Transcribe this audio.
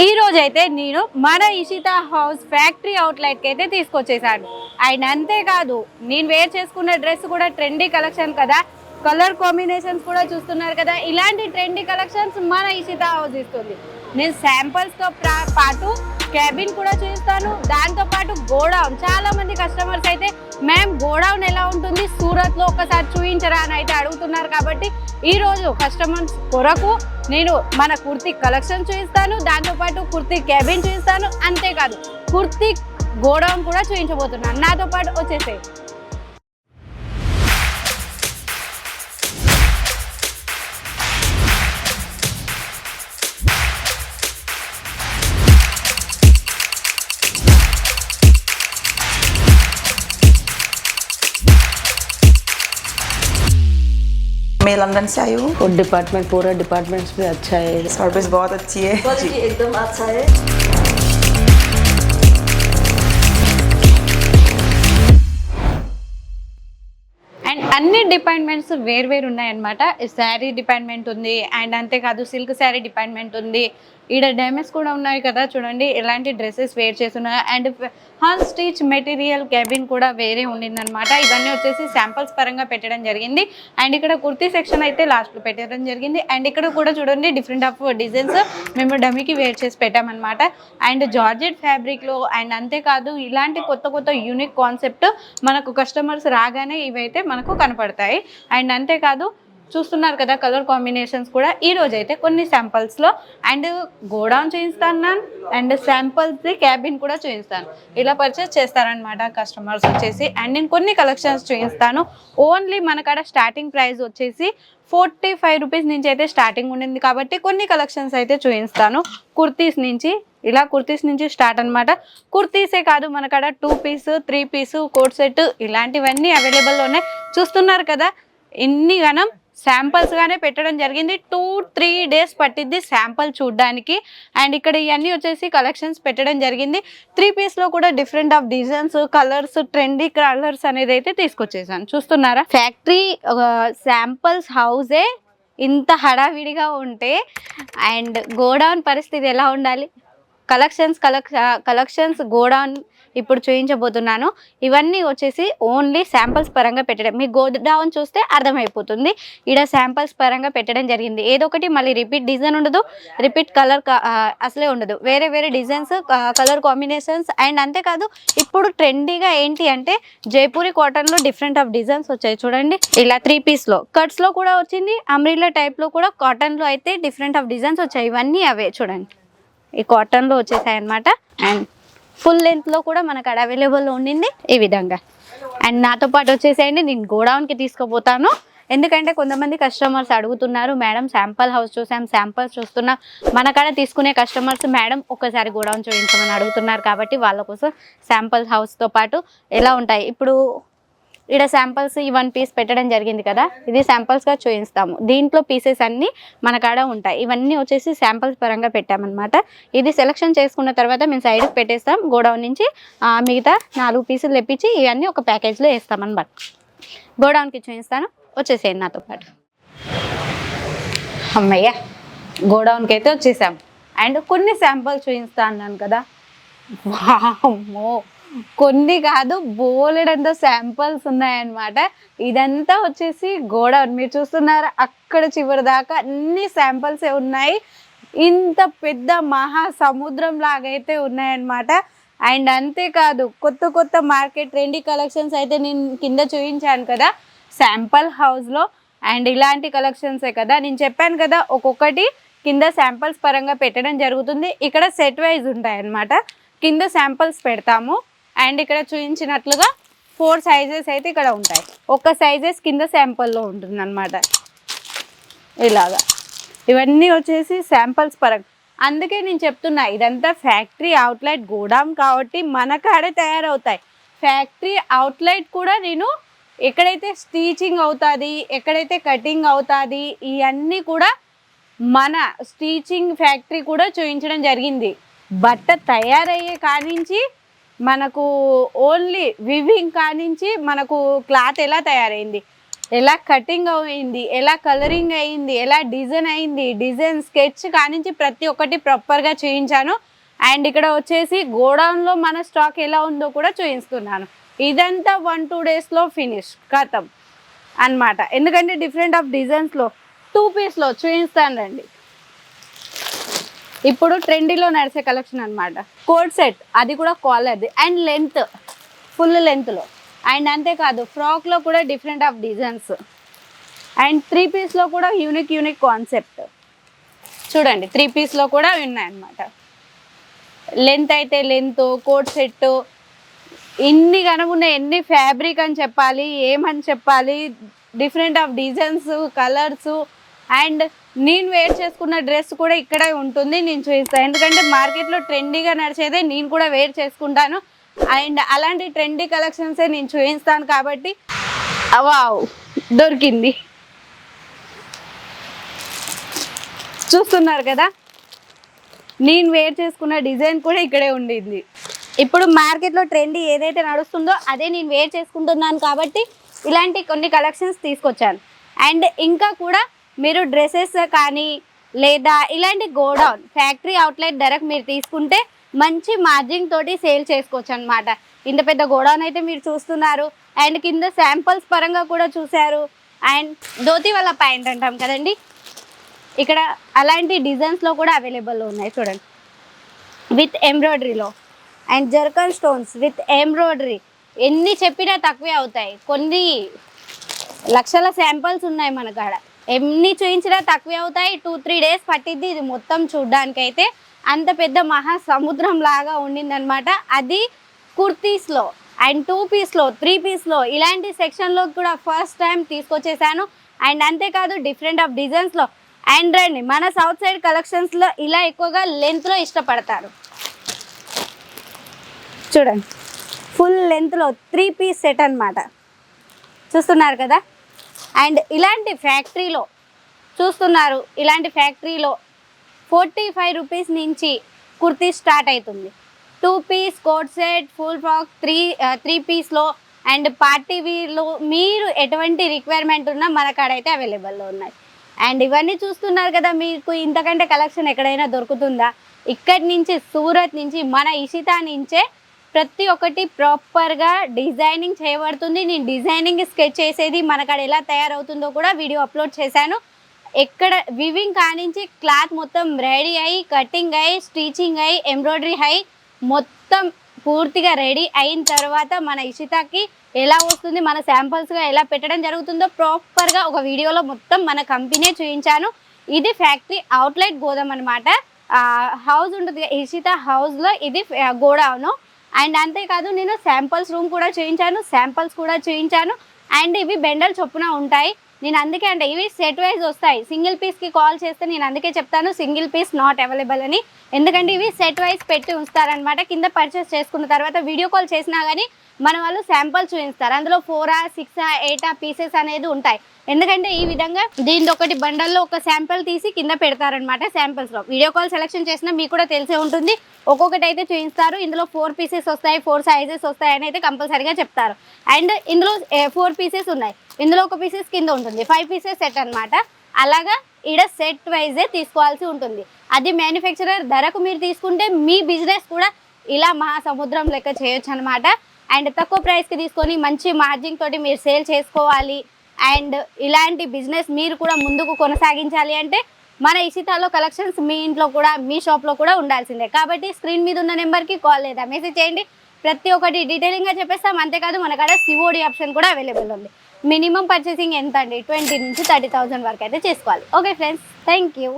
ఈ రోజైతే నేను మన ఇషితా హౌస్ ఫ్యాక్టరీ అవుట్లెట్ కి అయితే తీసుకొచ్చేసాను. అండ్ అంతేకాదు నేను వేర్ చేసుకున్న డ్రెస్ కూడా ట్రెండీ కలెక్షన్ కదా, కలర్ కాంబినేషన్స్ కూడా చూస్తున్నారు కదా. ఇలాంటి ట్రెండీ కలెక్షన్స్ మన ఇషితా హౌస్ ఇస్తుంది. నేను శాంపుల్స్ తో పాటు క్యాబిన్ కూడా చూస్తాను, దాంతో పాటు గోడౌన్. చాలా మంది కస్టమర్స్ అయితే మ్యామ్ గోడౌన్ ఎలా ఉంటుంది సూరత్ లో ఒక్కసారి చూపించరా అని అయితే అడుగుతున్నారు. కాబట్టి ఈ రోజు కస్టమర్స్ కొరకు నేను మన కుర్తీ కలెక్షన్ చూపిస్తాను, దాంతో పాటు కుర్తీ క్యాబిన్ చూపిస్తాను, అంతేకాదు కుర్తీ గోడౌన్ కూడా చూపించబోతున్నాను. నాతో పాటు వచ్చేసే. मैं लंदन से आई हूँ। और डिपार्टमेंट पूरा डिपार्टमेंट्स भी अच्छा है, सर्विस बहुत अच्छी है, क्वालिटी एकदम अच्छा है। అండ్ అన్ని డిపార్ట్మెంట్స్ వేరు ఉన్నాయన్నమాట. శారీ డిపార్ట్మెంట్ ఉంది, అండ్ అంతేకాదు సిల్క్ శారీ డిపార్ట్మెంట్ ఉంది. ఈడ డ్యామేజ్ కూడా ఉన్నాయి కదా, చూడండి ఎలాంటి డ్రెస్సెస్ వేర్ చేస్తున్నాయి. And hall stitch material cabin కూడా వేరే ఉండిందనమాట. ఇవన్నీ వచ్చేసి శాంపుల్స్ పరంగా పెట్టడం జరిగింది. అండ్ ఇక్కడ కుర్తీ సెక్షన్ అయితే లాస్ట్లో పెట్టడం జరిగింది. అండ్ ఇక్కడ కూడా చూడండి డిఫరెంట్ ఆఫ్ డిజైన్స్ మేము డమ్మీకి వేర్ చేసి పెట్టామన్నమాట. అండ్ జార్జెట్ ఫ్యాబ్రిక్లో, అండ్ అంతేకాదు ఇలాంటి కొత్త యూనిక్ కాన్సెప్ట్ మనకు కస్టమర్స్ రాగానే ఇవైతే మనకు కనపడతాయి. అండ్ అంతేకాదు చూస్తున్నారు కదా కలర్ కాంబినేషన్స్ కూడా ఈ రోజు అయితే కొన్ని శాంపుల్స్లో. అండ్ గోడౌన్ చూపిస్తాను, అండ్ శాంపుల్స్ది క్యాబిన్ కూడా చూపిస్తాను. ఇలా పర్చేస్ చేస్తారనమాట కస్టమర్స్ వచ్చేసి. అండ్ నేను కొన్ని కలెక్షన్స్ చూపిస్తాను. ఓన్లీ మన కాడ స్టార్టింగ్ ప్రైస్ వచ్చేసి 45 రూపీస్ నుంచి అయితే స్టార్టింగ్ ఉండింది. కాబట్టి కొన్ని కలెక్షన్స్ అయితే చూపిస్తాను. కుర్తీస్ నుంచి, ఇలా కుర్తీస్ నుంచి స్టార్ట్ అనమాట. కుర్తీసే కాదు మన కాడ 2 పీస్ 3 పీస్ కోట్ సెట్ ఇలాంటివన్నీ అవైలబుల్లో ఉన్నాయి. చూస్తున్నారు కదా ఇన్ని గనం శాంపుల్స్ గానే పెట్టడం జరిగింది. 2-3 డేస్ పట్టిద్ది శాంపుల్ చూడడానికి. అండ్ ఇక్కడ ఇవన్నీ వచ్చేసి కలెక్షన్స్ పెట్టడం జరిగింది. 3 పీస్లో కూడా different of designs, colours, trendy colours అనేది అయితే తీసుకొచ్చేసాను. చూస్తున్నారా ఫ్యాక్టరీ శాంపుల్స్ హౌసే ఇంత హడావిడిగా ఉంటే అండ్ గోడౌన్ పరిస్థితి ఎలా ఉండాలి? కలెక్షన్స్ గోడౌన్ ఇప్పుడు చూపించబోతున్నాను. ఇవన్నీ వచ్చేసి ఓన్లీ శాంపుల్స్ పరంగా పెట్టడం. మీ గోడౌన్ చూస్తే అర్థమైపోతుంది. ఇక్కడ శాంపుల్స్ పరంగా పెట్టడం జరిగింది. ఏదో ఒకటి మళ్ళీ రిపీట్ డిజైన్ ఉండదు, రిపీట్ కలర్ అసలే ఉండదు. వేరే డిజైన్స్, కలర్ కాంబినేషన్స్. అండ్ అంతేకాదు ఇప్పుడు ట్రెండీగా ఏంటి అంటే జైపూరి కాటన్లో డిఫరెంట్ ఆఫ్ డిజైన్స్ వచ్చాయి. చూడండి ఇలా 3 పీస్లో కట్స్లో కూడా వచ్చింది, అమ్రీలా టైప్లో కూడా కాటన్లో అయితే డిఫరెంట్ ఆఫ్ డిజైన్స్ వచ్చాయి. ఇవన్నీ అవే చూడండి ఈ కాటన్లో వచ్చేసాయి అనమాట. అండ్ ఫుల్ లెంత్లో కూడా మనకు అక్కడ అవైలబుల్లో ఉండింది ఈ విధంగా. అండ్ నాతో పాటు వచ్చేసేయండి, నేను గోడౌన్కి తీసుకుపోతాను. ఎందుకంటే కొంతమంది కస్టమర్స్ అడుగుతున్నారు, మేడం శాంపుల్ హౌస్ చూసాం, శాంపుల్స్ చూస్తున్నా, మన కాడ తీసుకునే కస్టమర్స్ మేడం ఒక్కసారి గోడౌన్ చూపించమని అడుగుతున్నారు. కాబట్టి వాళ్ళ కోసం శాంపుల్ హౌస్తో పాటు ఎలా ఉంటాయి ఇప్పుడు ఇక్కడ శాంపుల్స్ ఈ 1 పీస్ పెట్టడం జరిగింది కదా, ఇది శాంపుల్స్గా చూపిస్తాము. దీంట్లో పీసెస్ అన్నీ మన కాడ ఉంటాయి. ఇవన్నీ వచ్చేసి శాంపుల్స్ పరంగా పెట్టామన్నమాట. ఇది సెలెక్షన్ చేసుకున్న తర్వాత మేము సైడ్కి పెట్టేస్తాం. గోడౌన్ నుంచి మిగతా 4 పీసులు తెప్పించి ఇవన్నీ ఒక ప్యాకేజ్లో వేస్తామన్నమాట. గోడౌన్కి చూపిస్తాను, వచ్చేసేయండి నాతో పాటు. అమ్మయ్య గోడౌన్కి అయితే వచ్చేసాం. అండ్ కొన్ని శాంపుల్స్ చూపిస్తా అన్నాను కదా, వామ్మో కొన్ని కాదు బోలెడంత శాంపుల్స్ ఉన్నాయన్నమాట. ఇదంతా వచ్చేసి గోడౌన్. మీరు చూస్తున్నారా అక్కడ చివరి దాకా అన్ని శాంపుల్సే ఉన్నాయి. ఇంత పెద్ద మహాసముద్రం లాగైతే ఉన్నాయన్నమాట. అండ్ అంతేకాదు కొత్త మార్కెట్ ట్రెండీ కలెక్షన్స్ అయితే నేను కింద చూపించాను కదా శాంపుల్ హౌస్లో. అండ్ ఇలాంటి కలెక్షన్సే కదా నేను చెప్పాను కదా, ఒక్కొక్కటి కింద శాంపుల్స్ పరంగా పెట్టడం జరుగుతుంది. ఇక్కడ సెట్ వైజ్ ఉంటాయన్నమాట. కింద శాంపుల్స్ పెడతాము. అండ్ ఇక్కడ చూపించినట్లుగా 4 సైజెస్ అయితే ఇక్కడ ఉంటాయి. ఒక సైజెస్ కింద శాంపుల్లో ఉంటుంది అనమాట. ఇలాగా ఇవన్నీ వచ్చేసి శాంపుల్స్ పరంగా. అందుకే నేను చెప్తున్నా ఇదంతా ఫ్యాక్టరీ అవుట్లెట్ గోడౌన్ కాబట్టి మన కాడే తయారవుతాయి. ఫ్యాక్టరీ అవుట్లెట్ కూడా నేను ఎక్కడైతే స్టిచింగ్ అవుతుంది, ఎక్కడైతే కటింగ్ అవుతుంది, ఇవన్నీ కూడా మన స్టిచింగ్ ఫ్యాక్టరీ కూడా చూపించడం జరిగింది. బట్ట తయారయ్యే కానించి మనకు ఓన్లీ వివింగ్ కానించి మనకు క్లాత్ ఎలా తయారైంది, ఎలా కటింగ్ అయింది, ఎలా కలరింగ్ అయింది, ఎలా డిజైన్ అయింది, డిజైన్ స్కెచ్ కానించి ప్రతి ఒక్కటి ప్రాపర్గా చూపించాను. అండ్ ఇక్కడ వచ్చేసి గోడౌన్లో మన స్టాక్ ఎలా ఉందో కూడా చూపిస్తున్నాను. ఇదంతా 1-2 డేస్లో ఫినిష్ ఖతం అన్నమాట. ఎందుకంటే డిఫరెంట్ ఆఫ్ డిజైన్స్లో 2 పీస్లో చూపిస్తానండి. ఇప్పుడు ట్రెండీలో నడిచే కలెక్షన్ అన్నమాట. కోట్ సెట్, అది కూడా కాలర్ది అండ్ లెంత్, ఫుల్ లెంత్లో. అండ్ అంతేకాదు ఫ్రాక్లో కూడా డిఫరెంట్ ఆఫ్ డిజైన్స్ అండ్ 3 పీస్లో కూడా యూనిక్ కాన్సెప్ట్ చూడండి. 3 పీస్లో కూడా ఉన్నాయన్నమాట. లెంత్ అయితే లెంత్, కోట్ సెట్, ఇన్ని కనుక్కున్నాయి. ఎన్ని ఫ్యాబ్రిక్ అని చెప్పాలి, ఏమని చెప్పాలి, different of designs, colours. And నేను వేర్ చేసుకున్న డ్రెస్ కూడా ఇక్కడే ఉంటుంది, నేను చూపిస్తాను. ఎందుకంటే మార్కెట్లో ట్రెండీగా నడిచేదే నేను కూడా వేర్ చేసుకుంటాను. అండ్ అలాంటి ట్రెండీ కలెక్షన్సే నేను చూపిస్తాను కాబట్టి వావ్ దొరికింది. చూస్తున్నారు కదా, నేను వేర్ చేసుకున్న డిజైన్ కూడా ఇక్కడే ఉండింది. ఇప్పుడు మార్కెట్లో ట్రెండీ ఏదైతే నడుస్తుందో అదే నేను వేర్ చేసుకుంటున్నాను కాబట్టి ఇలాంటి కొన్ని కలెక్షన్స్ తీసుకొచ్చాను. అండ్ ఇంకా కూడా మీరు డ్రెస్సెస్ కానీ లేదా ఇలాంటి గోడౌన్ ఫ్యాక్టరీ అవుట్లెట్ ధరకు మీరు తీసుకుంటే మంచి మార్జిన్ తోటి సేల్ చేసుకోవచ్చు అనమాట. ఇంత పెద్ద గోడౌన్ అయితే మీరు చూస్తున్నారు. అండ్ కింద శాంపుల్స్ పరంగా కూడా చూశారు. అండ్ ధోతి వల్ల ప్యాంట్ అంటాం కదండి, ఇక్కడ అలాంటి డిజైన్స్లో కూడా అవైలబుల్ ఉన్నాయి చూడండి. విత్ ఎంబ్రాయిడరీలో and zircon stones with embroidery. ఎన్ని చెప్పినా తక్కువే అవుతాయి. కొన్ని లక్షల శాంపుల్స్ ఉన్నాయి మన కాడ, ఎన్ని చూపించినా తక్కువే అవుతాయి. 2-3 డేస్ పట్టిద్ది ఇది మొత్తం చూడ్డానికైతే. అంత పెద్ద మహా సముద్రం లాగా ఉండిందనమాట. అది కుర్తీస్లో అండ్ 2 పీస్లో 3 పీస్లో ఇలాంటి సెక్షన్లో కూడా ఫస్ట్ టైం తీసుకొచ్చేసాను. అండ్ అంతేకాదు డిఫరెంట్ ఆఫ్ డిజైన్స్లో. అండ్ రండి, మన సౌత్ సైడ్ కలెక్షన్స్లో ఇలా ఎక్కువగా లెంత్లో ఇష్టపడతారు. చూడండి, ఫుల్ లెంత్లో 3 పీస్ సెట్ అన్నమాట. చూస్తున్నారు కదా. అండ్ ఇలాంటి ఫ్యాక్టరీలో చూస్తున్నారు, ఇలాంటి ఫ్యాక్టరీలో 45 రూపీస్ నుంచి కుర్తీ స్టార్ట్ అవుతుంది. 2 piece coat set, full frock, 3 పీస్లో అండ్ పార్టీ వీర్లో మీరు ఎటువంటి రిక్వైర్మెంట్ ఉన్నా మన కాడ అయితే అవైలబుల్లో ఉన్నాయి. అండ్ ఇవన్నీ చూస్తున్నారు కదా, మీకు ఇంతకంటే కలెక్షన్ ఎక్కడైనా దొరుకుతుందా? ఇక్కడి నుంచి సూరత్ నుంచి మన ఇషితా నుంచే ప్రతి ఒక్కటి ప్రాపర్గా డిజైనింగ్ చేయబడుతుంది. నేను డిజైనింగ్ స్కెచ్ చేసేది మన కాడ ఎలా తయారవుతుందో కూడా వీడియో అప్లోడ్ చేశాను. ఎక్కడ వివింగ్ కానించి క్లాత్ మొత్తం రెడీ అయ్యి, కటింగ్ అయ్యి, స్టిచింగ్ అయ్యి, ఎంబ్రాయిడరీ అయ్యి మొత్తం పూర్తిగా రెడీ అయిన తర్వాత మన ఇషితాకి ఎలా వస్తుంది, మన శాంపుల్స్గా ఎలా పెట్టడం జరుగుతుందో ప్రాపర్గా ఒక వీడియోలో మొత్తం మన కంపెనీ చూపించాను. ఇది ఫ్యాక్టరీ అవుట్లెట్ గోదాం అనమాట. హౌస్ ఉంటుంది ఇషితా హౌస్లో, ఇది గోడౌను. అండ్ అంతేకాదు నేను శాంపుల్స్ రూమ్ కూడా చూపించాను. అండ్ ఇవి బెండల్ చొప్పున ఉంటాయి. నేను అందుకే అంటే ఇవి సెట్ వైజ్ వస్తాయి. సింగిల్ పీస్కి కాల్ చేస్తే నేను అందుకే చెప్తాను సింగిల్ పీస్ నాట్ అవైలబుల్ అని. ఎందుకంటే ఇవి సెట్ వైజ్ పెట్టి ఉంచుతారనమాట. కింద పర్చేస్ చేసుకున్న తర్వాత వీడియో కాల్ చేసినా కానీ మన వాళ్ళు శాంపుల్ చూపిస్తారు. అందులో 4, 6, 8 పీసెస్ అనేది ఉంటాయి. ఎందుకంటే ఈ విధంగా దీని ఒకటి బండల్లో ఒక శాంపుల్ తీసి కింద పెడతారనమాట. శాంపుల్స్లో వీడియో కాల్ సెలెక్షన్ చేసినా మీకు కూడా తెలిసే ఉంటుంది. ఒక్కొక్కటి అయితే చూపిస్తారు. ఇందులో 4 పీసెస్ వస్తాయి, 4 సైజెస్ వస్తాయి అని అయితే కంపల్సరీగా చెప్తారు. అండ్ ఇందులో 4 పీసెస్ ఉన్నాయి, ఇందులో ఒక పీసెస్ కింద ఉంటుంది. 5 పీసెస్ సెట్ అనమాట. అలాగా ఈడ సెట్ వైజే తీసుకోవాల్సి ఉంటుంది. అది మ్యానుఫ్యాక్చరర్ ధరకు మీరు తీసుకుంటే మీ బిజినెస్ కూడా ఇలా మహాసముద్రం లెక్క చేయొచ్చు అనమాట. అండ్ తక్కువ ప్రైస్కి తీసుకొని మంచి మార్జిన్ తోటి మీరు సేల్ చేసుకోవాలి. అండ్ ఇలాంటి బిజినెస్ మీరు కూడా ముందుకు కొనసాగించాలి అంటే మన ఇషితాలో కలెక్షన్స్ మీ ఇంట్లో కూడా మీ షాప్లో కూడా ఉండాల్సిందే. కాబట్టి స్క్రీన్ మీద ఉన్న నెంబర్కి కాల్ లేదా మెసేజ్ చేయండి. ప్రతి ఒక్కటి డీటెయిలింగ్గా చెప్పేస్తాం. అంతేకాదు మన కాడ సిఓడి ఆప్షన్ కూడా అవైలబుల్ ఉంది. మినిమం పర్చేసింగ్ ఎంత అండి? 20 నుంచి 30,000 వరకు అయితే చేసుకోవాలి. Okay friends, thank you.